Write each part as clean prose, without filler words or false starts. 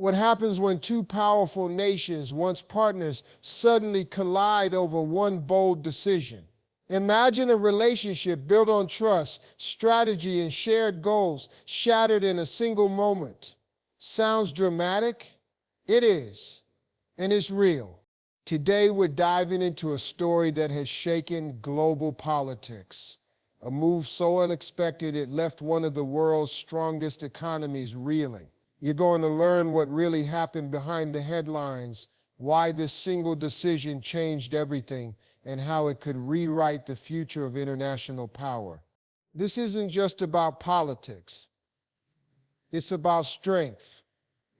What happens when two powerful nations, once partners, suddenly collide over one bold decision? Imagine a relationship built on trust, strategy, and shared goals shattered in a single moment. Sounds dramatic? It is, and it's real. Today we're diving into a story that has shaken global politics. A move so unexpected it left one of the world's strongest economies reeling. You're going to learn what really happened behind the headlines, why this single decision changed everything, and how it could rewrite the future of international power. This isn't just about politics. It's about strength,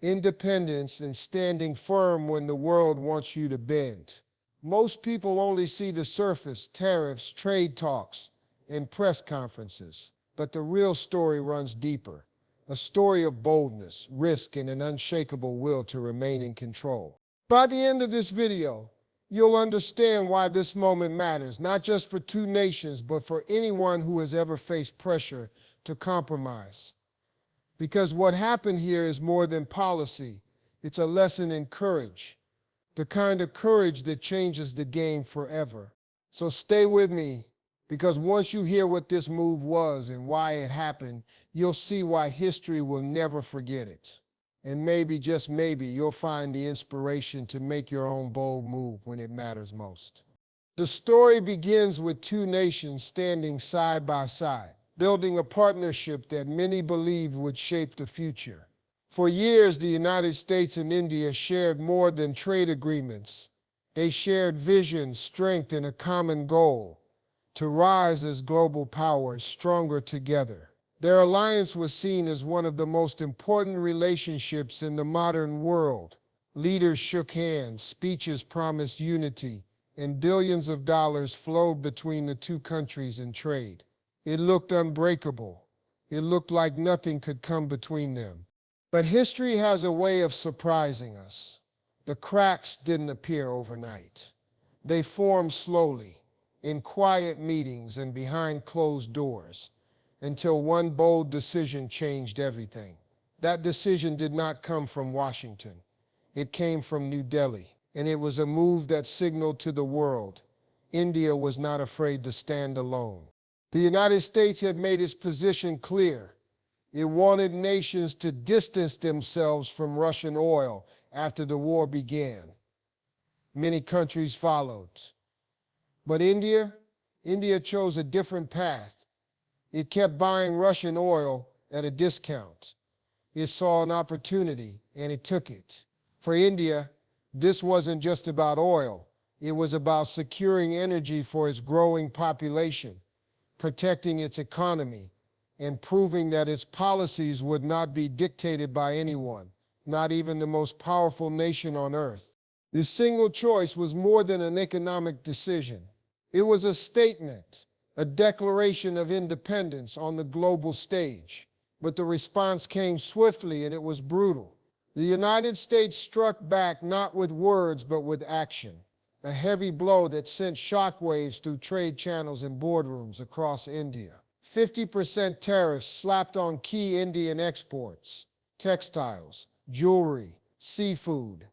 independence, and standing firm when the world wants you to bend. Most people only see the surface, tariffs, trade talks, and press conferences. But the real story runs deeper. A story of boldness, risk, and an unshakable will to remain in control. By the end of this video, you'll understand why this moment matters, not just for two nations, but for anyone who has ever faced pressure to compromise. Because what happened here is more than policy. It's a lesson in courage, the kind of courage that changes the game forever. So stay with me, because once you hear what this move was and why it happened, you'll see why history will never forget it. And maybe, just maybe, you'll find the inspiration to make your own bold move when it matters most. The story begins with two nations standing side by side, building a partnership that many believed would shape the future. For years, the United States and India shared more than trade agreements. They shared vision, strength, and a common goal: to rise as global powers, stronger together. Their alliance was seen as one of the most important relationships in the modern world. Leaders shook hands, speeches promised unity, and billions of dollars flowed between the two countries in trade. It looked unbreakable. It looked like nothing could come between them. But history has a way of surprising us. The cracks didn't appear overnight. They formed slowly, in quiet meetings and behind closed doors, until one bold decision changed everything. That decision did not come from Washington. It came from New Delhi, and it was a move that signaled to the world India was not afraid to stand alone. The United States had made its position clear. It wanted nations to distance themselves from Russian oil after the war began. Many countries followed. But India chose a different path. It kept buying Russian oil at a discount. It saw an opportunity, and it took it. For India, this wasn't just about oil. It was about securing energy for its growing population, protecting its economy, and proving that its policies would not be dictated by anyone, not even the most powerful nation on earth. This single choice was more than an economic decision. It was a statement, a declaration of independence on the global stage. But the response came swiftly, and it was brutal. The United States struck back not with words but with action, a heavy blow that sent shockwaves through trade channels and boardrooms across India. 50% tariffs slapped on key Indian exports: textiles, jewelry, seafood.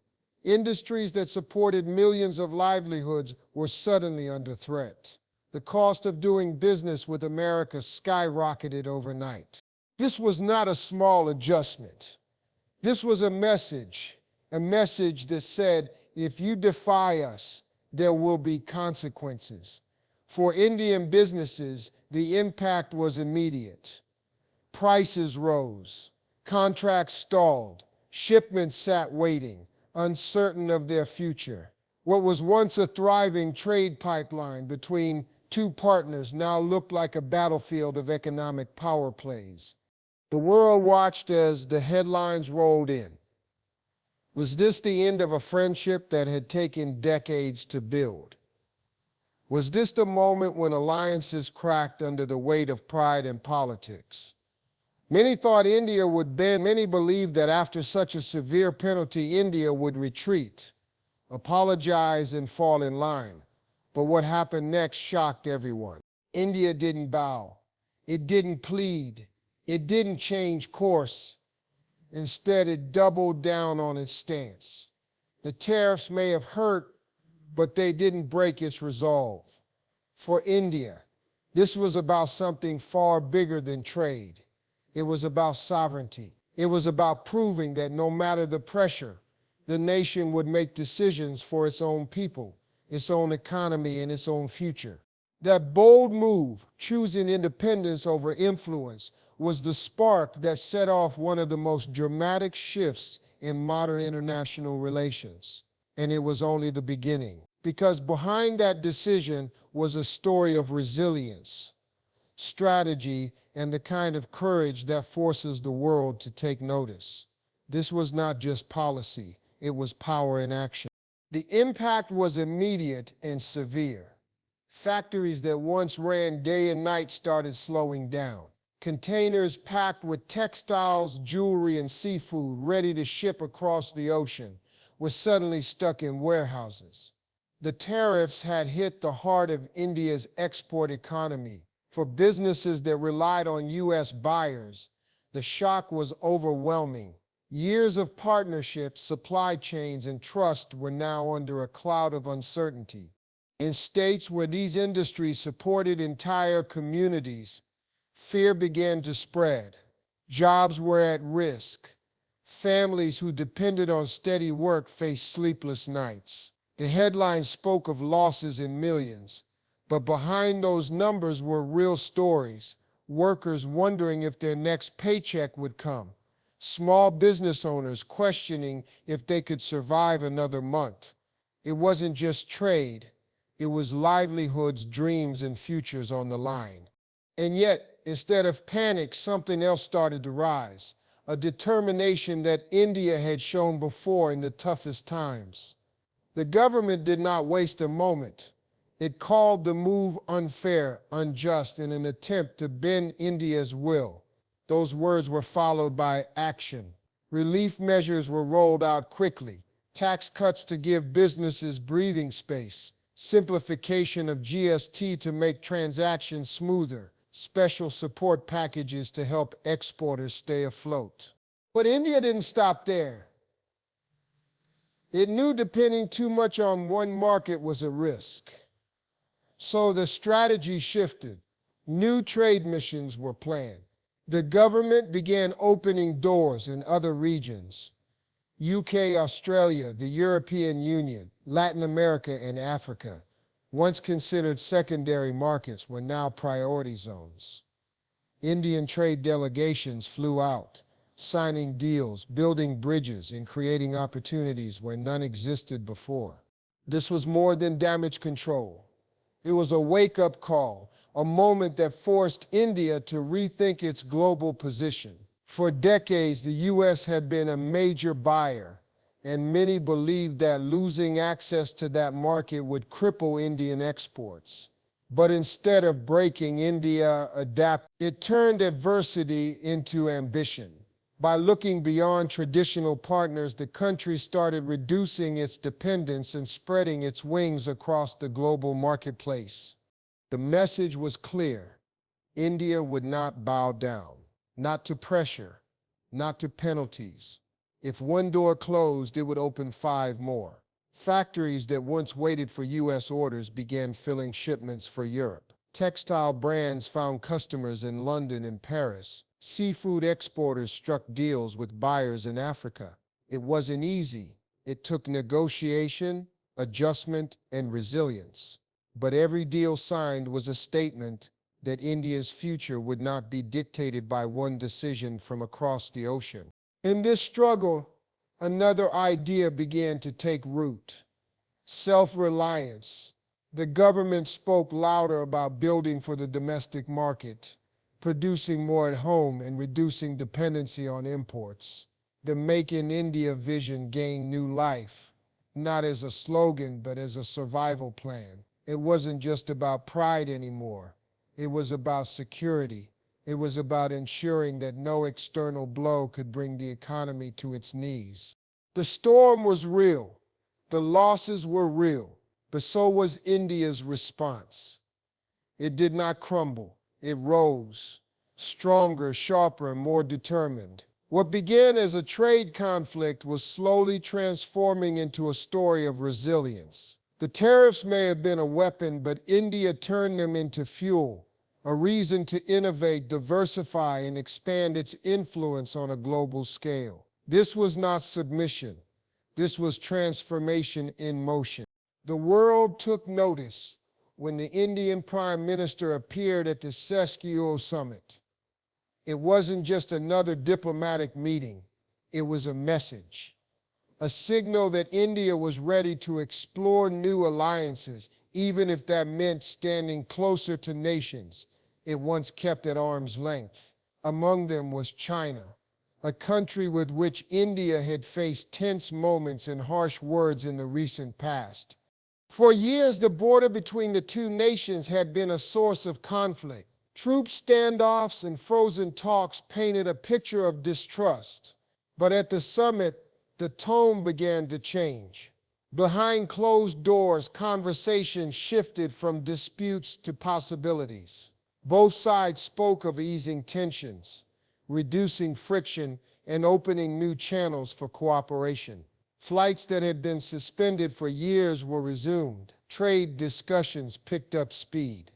Industries that supported millions of livelihoods were suddenly under threat. The cost of doing business with America skyrocketed overnight. This was not a small adjustment. This was a message that said, if you defy us, there will be consequences. For Indian businesses, the impact was immediate. Prices rose, contracts stalled, shipments sat waiting, uncertain of their future. What was once a thriving trade pipeline between two partners now looked like a battlefield of economic power plays. The world watched as the headlines rolled in. Was this the end of a friendship that had taken decades to build? Was this the moment when alliances cracked under the weight of pride and politics? Many thought India would bend. Many believed that after such a severe penalty, India would retreat, apologize, and fall in line. But what happened next shocked everyone. India didn't bow. It didn't plead. It didn't change course. Instead, it doubled down on its stance. The tariffs may have hurt, but they didn't break its resolve. For India, this was about something far bigger than trade. It was about sovereignty. It was about proving that no matter the pressure, the nation would make decisions for its own people, its own economy, and its own future. That bold move, choosing independence over influence, was the spark that set off one of the most dramatic shifts in modern international relations. And it was only the beginning. Because behind that decision was a story of resilience, strategy, and the kind of courage that forces the world to take notice. This was not just policy, it was power in action. The impact was immediate and severe. Factories that once ran day and night started slowing down. Containers packed with textiles, jewelry, and seafood ready to ship across the ocean were suddenly stuck in warehouses. The tariffs had hit the heart of India's export economy. For businesses that relied on U.S. buyers, the shock was overwhelming. Years of partnerships, supply chains, and trust were now under a cloud of uncertainty. In states where these industries supported entire communities, fear began to spread. Jobs were at risk. Families who depended on steady work faced sleepless nights. The headlines spoke of losses in millions, but behind those numbers were real stories. Workers wondering if their next paycheck would come. Small business owners questioning if they could survive another month. It wasn't just trade. It was livelihoods, dreams, and futures on the line. And yet, instead of panic, something else started to rise. A determination that India had shown before in the toughest times. The government did not waste a moment. It called the move unfair, unjust, in an attempt to bend India's will. Those words were followed by action. Relief measures were rolled out quickly. Tax cuts to give businesses breathing space. Simplification of GST to make transactions smoother. Special support packages to help exporters stay afloat. But India didn't stop there. It knew depending too much on one market was a risk. So the strategy shifted. New trade missions were planned. The government began opening doors in other regions. UK, Australia, the European Union, Latin America, and Africa, once considered secondary markets, were now priority zones. Indian trade delegations flew out, signing deals, building bridges, and creating opportunities where none existed before. This was more than damage control. It was a wake-up call, a moment that forced India to rethink its global position. For decades, the U.S. had been a major buyer, and many believed that losing access to that market would cripple Indian exports. But instead of breaking, India adapted. It turned adversity into ambition. By looking beyond traditional partners, the country started reducing its dependence and spreading its wings across the global marketplace. The message was clear. India would not bow down, not to pressure, not to penalties. If one door closed, it would open 5 more. Factories that once waited for U.S. orders began filling shipments for Europe. Textile brands found customers in London and Paris. Seafood exporters struck deals with buyers in Africa. It wasn't easy. It took negotiation, adjustment, and resilience. But every deal signed was a statement that India's future would not be dictated by one decision from across the ocean. In this struggle, another idea began to take root: self-reliance. The government spoke louder about building for the domestic market, producing more at home, and reducing dependency on imports. The Make in India vision gained new life, not as a slogan, but as a survival plan. It wasn't just about pride anymore. It was about security. It was about ensuring that no external blow could bring the economy to its knees. The storm was real. The losses were real. But so was India's response. It did not crumble. It rose, stronger, sharper, and more determined. What began as a trade conflict was slowly transforming into a story of resilience. The tariffs may have been a weapon, but India turned them into fuel, a reason to innovate, diversify, and expand its influence on a global scale. This was not submission. This was transformation in motion. The world took notice when the Indian Prime Minister appeared at the Siskiyou Summit. It wasn't just another diplomatic meeting. It was a message, a signal that India was ready to explore new alliances, even if that meant standing closer to nations it once kept at arm's length. Among them was China, a country with which India had faced tense moments and harsh words in the recent past. For years, the border between the two nations had been a source of conflict. Troop standoffs and frozen talks painted a picture of distrust. But at the summit, the tone began to change. Behind closed doors, conversations shifted from disputes to possibilities. Both sides spoke of easing tensions, reducing friction, and opening new channels for cooperation. Flights that had been suspended for years were resumed. Trade discussions picked up speed.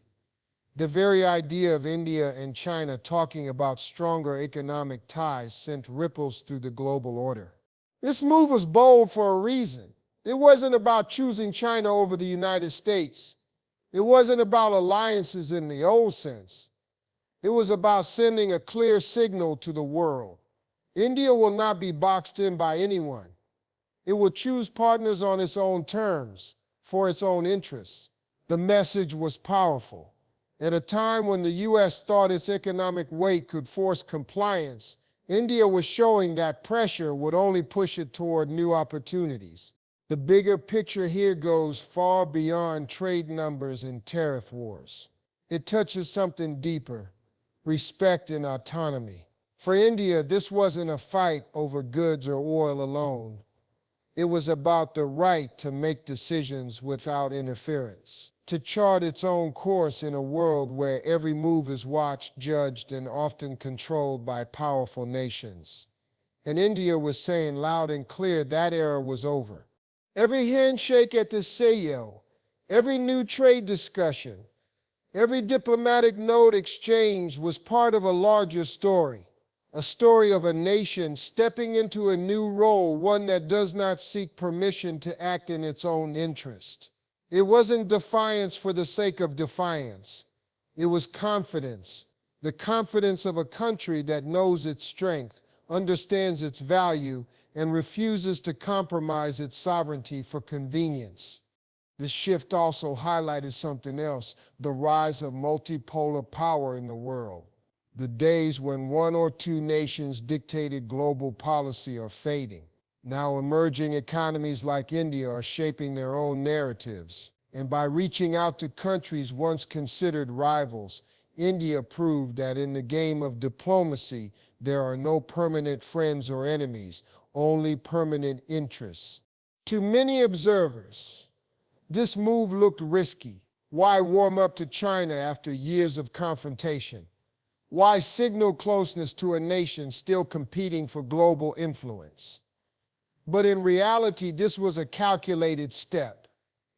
The very idea of India and China talking about stronger economic ties sent ripples through the global order. This move was bold for a reason. It wasn't about choosing China over the United States. It wasn't about alliances in the old sense. It was about sending a clear signal to the world. India will not be boxed in by anyone. It will choose partners on its own terms, for its own interests. The message was powerful. At a time when the U.S. thought its economic weight could force compliance, India was showing that pressure would only push it toward new opportunities. The bigger picture here goes far beyond trade numbers and tariff wars. It touches something deeper: respect and autonomy. For India, this wasn't a fight over goods or oil alone. It was about the right to make decisions without interference, to chart its own course in a world where every move is watched, judged, and often controlled by powerful nations. And India was saying loud and clear that era was over. Every handshake at the Siskiyou, every new trade discussion, every diplomatic note exchanged was part of a larger story. A story of a nation stepping into a new role, one that does not seek permission to act in its own interest. It wasn't defiance for the sake of defiance. It was confidence, the confidence of a country that knows its strength, understands its value, and refuses to compromise its sovereignty for convenience. This shift also highlighted something else: the rise of multipolar power in the world. The days when one or two nations dictated global policy are fading. Now emerging economies like India are shaping their own narratives. And by reaching out to countries once considered rivals, India proved that in the game of diplomacy, there are no permanent friends or enemies, only permanent interests. To many observers, this move looked risky. Why warm up to China after years of confrontation? Why signal closeness to a nation still competing for global influence? But in reality, this was a calculated step.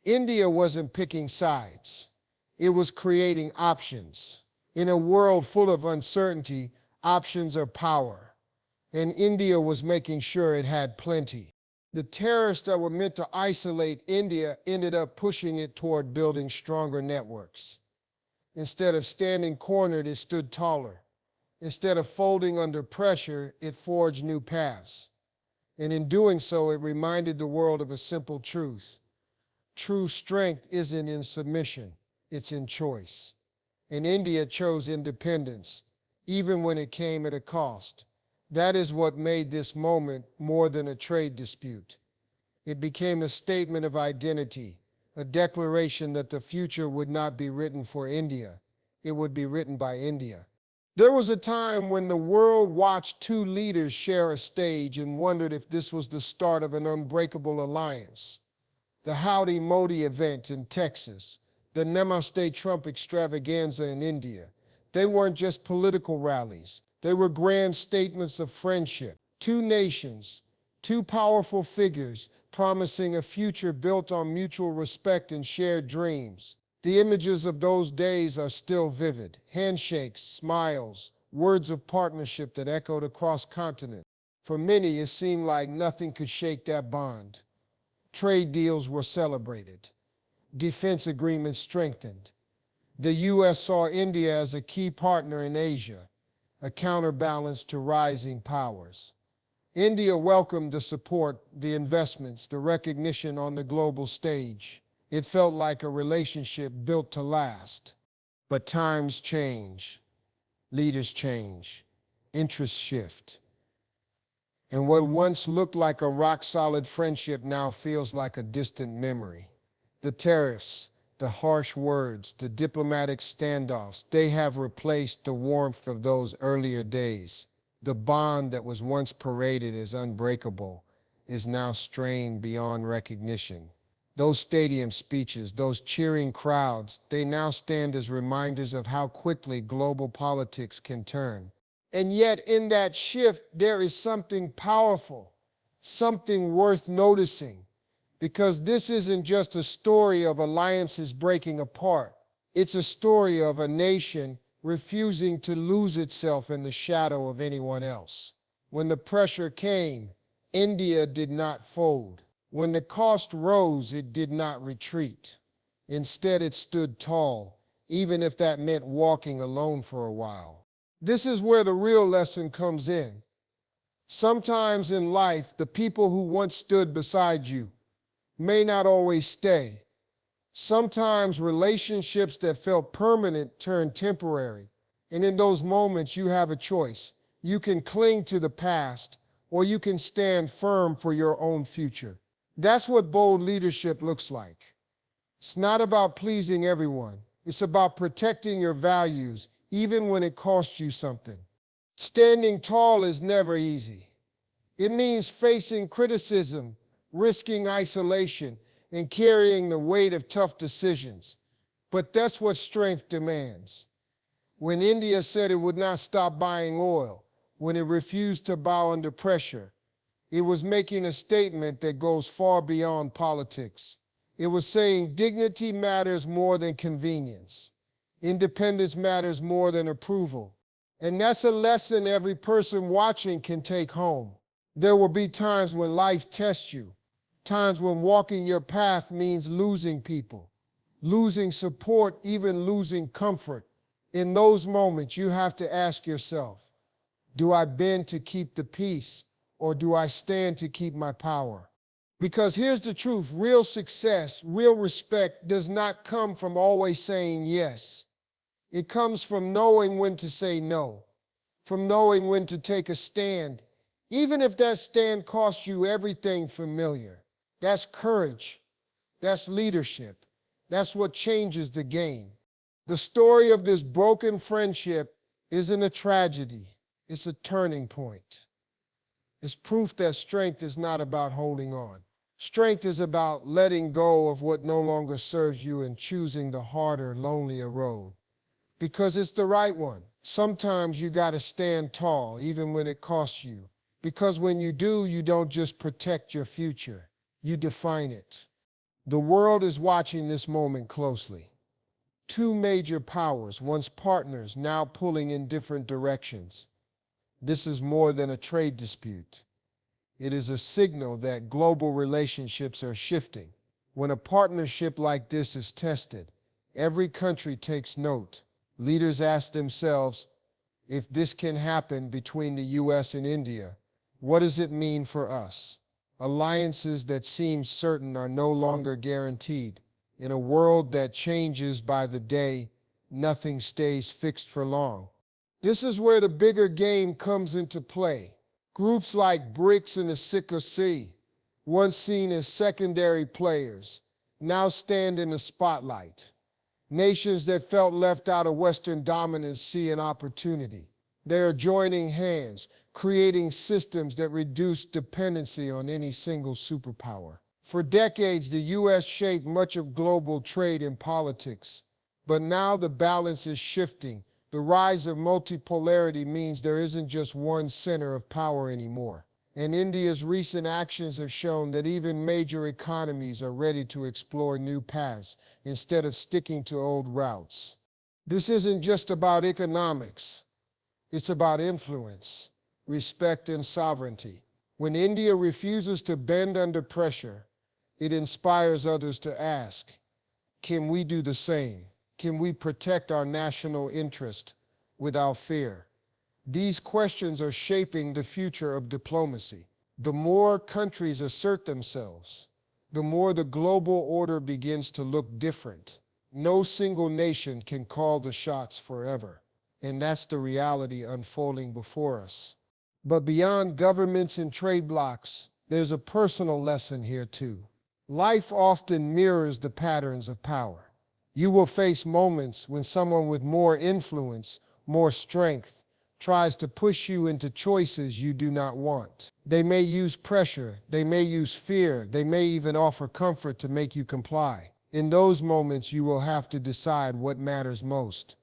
India wasn't picking sides. It was creating options. In a world full of uncertainty, options are power. And India was making sure it had plenty. The tariffs that were meant to isolate India ended up pushing it toward building stronger networks. Instead of standing cornered, it stood taller. Instead of folding under pressure, it forged new paths. And in doing so, it reminded the world of a simple truth. True strength isn't in submission, it's in choice. And India chose independence, even when it came at a cost. That is what made this moment more than a trade dispute. It became a statement of identity, a declaration that the future would not be written for India. It would be written by India. There was a time when the world watched two leaders share a stage and wondered if this was the start of an unbreakable alliance. The Howdy Modi event in Texas, the Namaste Trump extravaganza in India, they weren't just political rallies. They were grand statements of friendship. Two nations, two powerful figures promising a future built on mutual respect and shared dreams. The images of those days are still vivid. Handshakes, smiles, words of partnership that echoed across continents. For many, it seemed like nothing could shake that bond. Trade deals were celebrated. Defense agreements strengthened. The U.S. saw India as a key partner in Asia, a counterbalance to rising powers. India welcomed the support, the investments, the recognition on the global stage. It felt like a relationship built to last. But times change, leaders change, interests shift. And what once looked like a rock-solid friendship now feels like a distant memory. The tariffs, the harsh words, the diplomatic standoffs, they have replaced the warmth of those earlier days. The bond that was once paraded as unbreakable is now strained beyond recognition. Those stadium speeches, those cheering crowds, they now stand as reminders of how quickly global politics can turn. And yet in that shift, there is something powerful, something worth noticing. Because this isn't just a story of alliances breaking apart. It's a story of a nation refusing to lose itself in the shadow of anyone else. When the pressure came, India did not fold. When the cost rose, it did not retreat. Instead, it stood tall, even if that meant walking alone for a while. This is where the real lesson comes in. Sometimes in life, the people who once stood beside you may not always stay. Sometimes relationships that felt permanent turn temporary. And in those moments, you have a choice. You can cling to the past, or you can stand firm for your own future. That's what bold leadership looks like. It's not about pleasing everyone. It's about protecting your values, even when it costs you something. Standing tall is never easy. It means facing criticism, risking isolation, and carrying the weight of tough decisions. But that's what strength demands. When India said it would not stop buying oil, when it refused to bow under pressure, it was making a statement that goes far beyond politics. It was saying dignity matters more than convenience. Independence matters more than approval. And that's a lesson every person watching can take home. There will be times when life tests you, times when walking your path means losing people, losing support, even losing comfort. In those moments, you have to ask yourself, do I bend to keep the peace, or do I stand to keep my power? Because here's the truth, real success, real respect does not come from always saying yes. It comes from knowing when to say no, from knowing when to take a stand, even if that stand costs you everything familiar. That's courage. That's leadership. That's what changes the game. The story of this broken friendship isn't a tragedy. It's a turning point. It's proof that strength is not about holding on. Strength is about letting go of what no longer serves you and choosing the harder, lonelier road. Because it's the right one. Sometimes you gotta stand tall, even when it costs you. Because when you do, you don't just protect your future, you define it. The world is watching this moment closely. Two major powers, once partners, now pulling in different directions. This is more than a trade dispute. It is a signal that global relationships are shifting. When a partnership like this is tested, every country takes note. Leaders ask themselves, if this can happen between the U.S. and India, what does it mean for us? Alliances that seem certain are no longer guaranteed. In a world that changes by the day, nothing stays fixed for long. This is where the bigger game comes into play. Groups like BRICS and the SICA, once seen as secondary players, now stand in the spotlight. Nations that felt left out of Western dominance see an opportunity. They are joining hands, creating systems that reduce dependency on any single superpower. For decades, the U.S. shaped much of global trade and politics, but now the balance is shifting. The The rise of multipolarity means there isn't just one center of power anymore. And India's recent actions have shown that even major economies are ready to explore new paths instead of sticking to old routes. This isn't just about economics. It's about influence, respect, and sovereignty. When India refuses to bend under pressure, it inspires others to ask, can we do the same? Can we protect our national interest without fear? These questions are shaping the future of diplomacy. The more countries assert themselves, the more the global order begins to look different. No single nation can call the shots forever, and that's the reality unfolding before us. But beyond governments and trade blocs, there's a personal lesson here too. Life often mirrors the patterns of power. You will face moments when someone with more influence, more strength, tries to push you into choices you do not want. They may use pressure, they may use fear, they may even offer comfort to make you comply. In those moments, you will have to decide what matters most: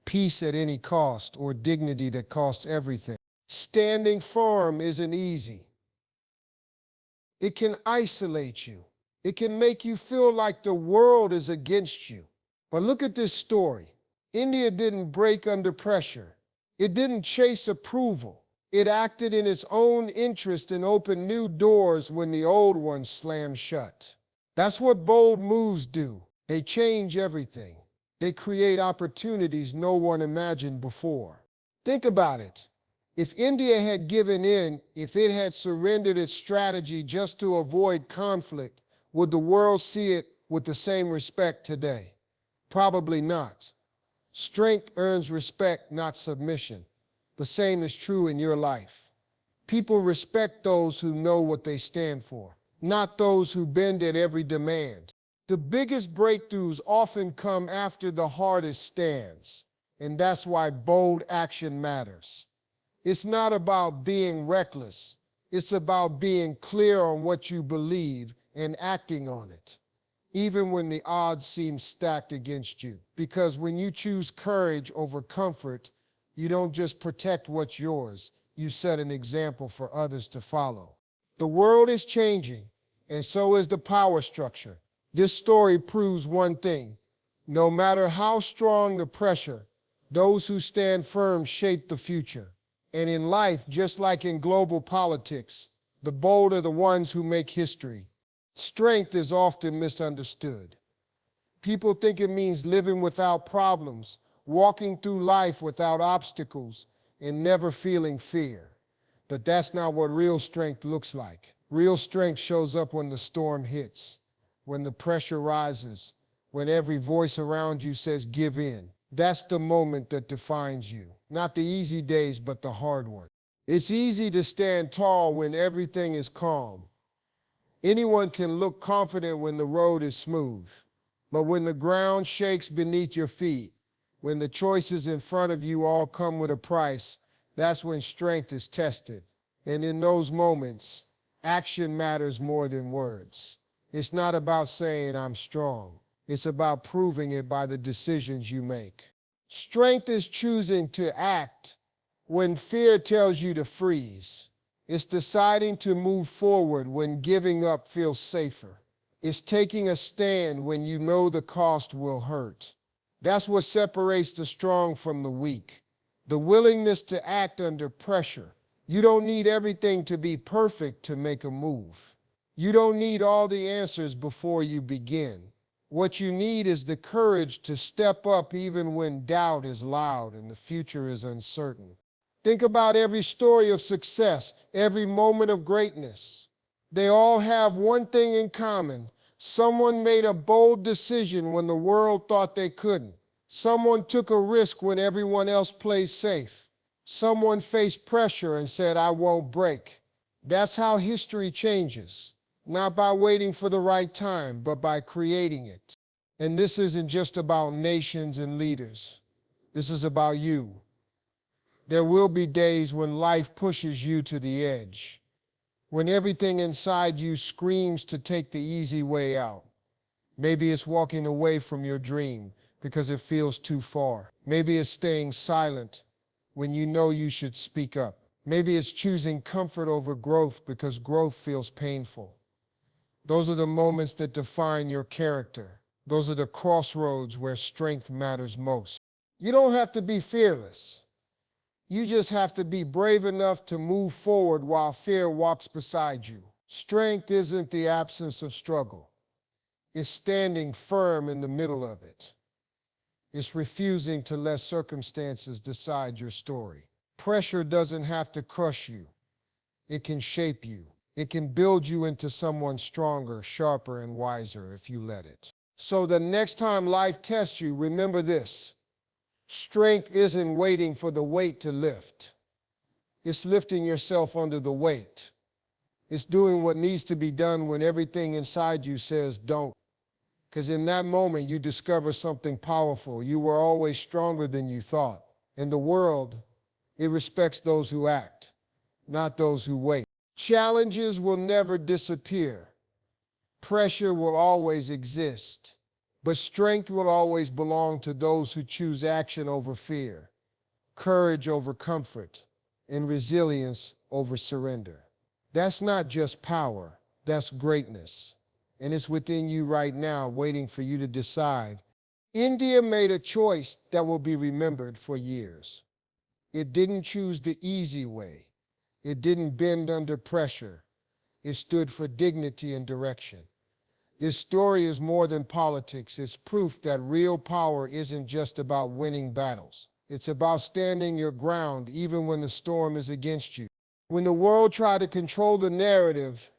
peace at any cost or dignity that costs everything. Standing firm isn't easy. It can isolate you. It can make you feel like the world is against you. But look at this story. India didn't break under pressure. It didn't chase approval. It acted in its own interest and opened new doors when the old ones slammed shut. That's what bold moves do. They change everything. They create opportunities no one imagined before. Think about it. If India had given in, if it had surrendered its strategy just to avoid conflict, would the world see it with the same respect today? Probably not. Strength earns respect, not submission. The same is true in your life. People respect those who know what they stand for, not those who bend at every demand. The biggest breakthroughs often come after the hardest stands, and that's why bold action matters. It's not about being reckless. It's about being clear on what you believe and acting on it, even when the odds seem stacked against you. Because when you choose courage over comfort, you don't just protect what's yours, you set an example for others to follow. The world is changing, and so is the power structure. This story proves one thing: no matter how strong the pressure, those who stand firm shape the future. And in life, just like in global politics, the bold are the ones who make history. Strength is often misunderstood. People think it means living without problems, walking through life without obstacles, and never feeling fear. But that's not what real strength looks like. Real strength shows up when the storm hits, when the pressure rises, when every voice around you says give in. That's the moment that defines you. Not the easy days, but the hard ones. It's easy to stand tall when everything is calm. Anyone can look confident when the road is smooth. But when the ground shakes beneath your feet, when the choices in front of you all come with a price, that's when strength is tested. And in those moments, action matters more than words. It's not about saying I'm strong. It's about proving it by the decisions you make. Strength is choosing to act when fear tells you to freeze. It's deciding to move forward when giving up feels safer. It's taking a stand when you know the cost will hurt. That's what separates the strong from the weak. The willingness to act under pressure. You don't need everything to be perfect to make a move. You don't need all the answers before you begin. What you need is the courage to step up even when doubt is loud and the future is uncertain. Think about every story of success, every moment of greatness. They all have one thing in common. Someone made a bold decision when the world thought they couldn't. Someone took a risk when everyone else played safe. Someone faced pressure and said, I won't break. That's how history changes. Not by waiting for the right time, but by creating it. And this isn't just about nations and leaders. This is about you. There will be days when life pushes you to the edge, when everything inside you screams to take the easy way out. Maybe it's walking away from your dream, because it feels too far. Maybe it's staying silent when you know you should speak up. Maybe it's choosing comfort over growth because growth feels painful. Those are the moments that define your character. Those are the crossroads where strength matters most. You don't have to be fearless. You just have to be brave enough to move forward while fear walks beside you. Strength isn't the absence of struggle. It's standing firm in the middle of it. It's refusing to let circumstances decide your story. Pressure doesn't have to crush you. It can shape you. It can build you into someone stronger, sharper, and wiser if you let it. So the next time life tests you, remember this. Strength isn't waiting for the weight to lift. It's lifting yourself under the weight. It's doing what needs to be done when everything inside you says don't. Because in that moment, you discover something powerful. You were always stronger than you thought. In the world, it respects those who act, not those who wait. Challenges will never disappear. Pressure will always exist. But strength will always belong to those who choose action over fear, courage over comfort, and resilience over surrender. That's not just power, that's greatness. And it's within you right now, waiting for you to decide. India made a choice that will be remembered for years. It didn't choose the easy way. It didn't bend under pressure. It stood for dignity and direction. This story is more than politics. It's proof that real power isn't just about winning battles. It's about standing your ground even when the storm is against you. When the world tried to control the narrative,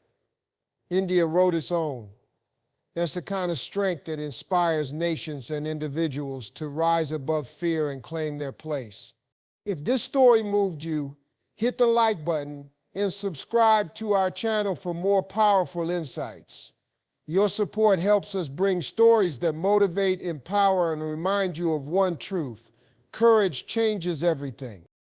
India wrote its own. That's the kind of strength that inspires nations and individuals to rise above fear and claim their place. If this story moved you, hit the like button and subscribe to our channel for more powerful insights. Your support helps us bring stories that motivate, empower, and remind you of one truth: courage changes everything.